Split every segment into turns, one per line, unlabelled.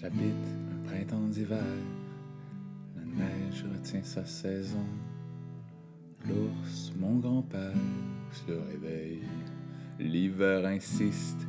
J'habite un printemps d'hiver, la neige retient sa saison. L'ours, mon grand-père, se réveille. L'hiver insiste.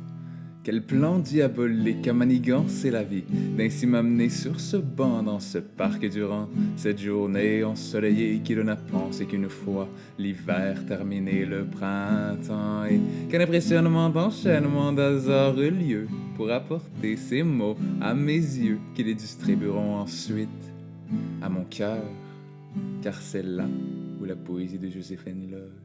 Quel plan diabolique à manigancer la vie, d'ainsi m'amener sur ce banc dans ce parc durant cette journée ensoleillée qui donne à penser qu'une fois l'hiver terminé, le printemps et qu'un impressionnement d'enchaînement d'hasard eut lieu pour apporter ces mots à mes yeux qui les distribueront ensuite à mon cœur, car c'est là où la poésie de Joséphine loge.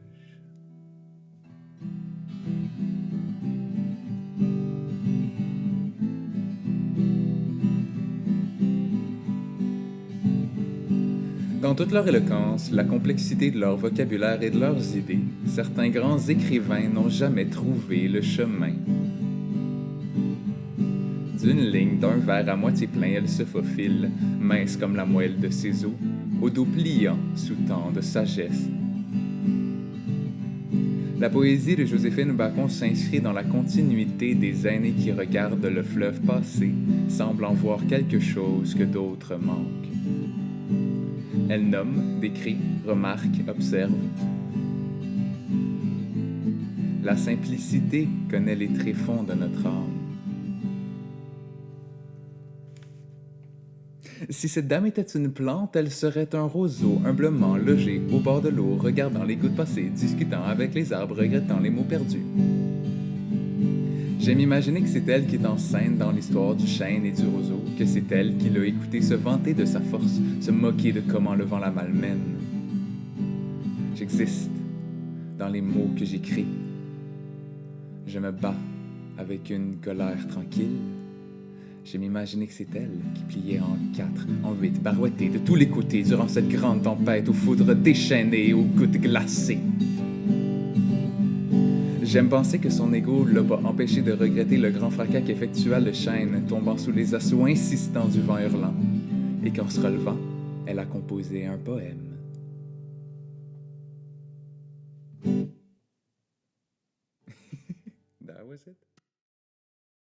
Dans toute leur éloquence, la complexité de leur vocabulaire et de leurs idées, certains grands écrivains n'ont jamais trouvé le chemin. D'une ligne, d'un verre à moitié plein, elle se faufile, mince comme la moelle de ses os, au dos pliant sous tant de sagesse. La poésie de Joséphine Bacon s'inscrit dans la continuité des aînés qui regardent le fleuve passer, semblant voir quelque chose que d'autres manquent. Elle nomme, décrit, remarque, observe. La simplicité connaît les tréfonds de notre âme. Si cette dame était une plante, elle serait un roseau humblement logé au bord de l'eau, regardant les gouttes passer, discutant avec les arbres, regrettant les mots perdus. J'aime imaginer que c'est elle qui est en scène dans l'histoire du chêne et du roseau, que c'est elle qui l'a écouté se vanter de sa force, se moquer de comment le vent la malmène. J'existe dans les mots que j'écris. Je me bats avec une colère tranquille. J'aime imaginer que c'est elle qui pliait en 4, en 8, barouettée de tous les côtés durant cette grande tempête aux foudres déchaînées et aux gouttes glacées. J'aime penser que son ego l'a pas empêché de regretter le grand fracas qu'effectua le chêne, tombant sous les assauts insistants du vent hurlant, et qu'en se relevant, elle a composé un poème. That was it.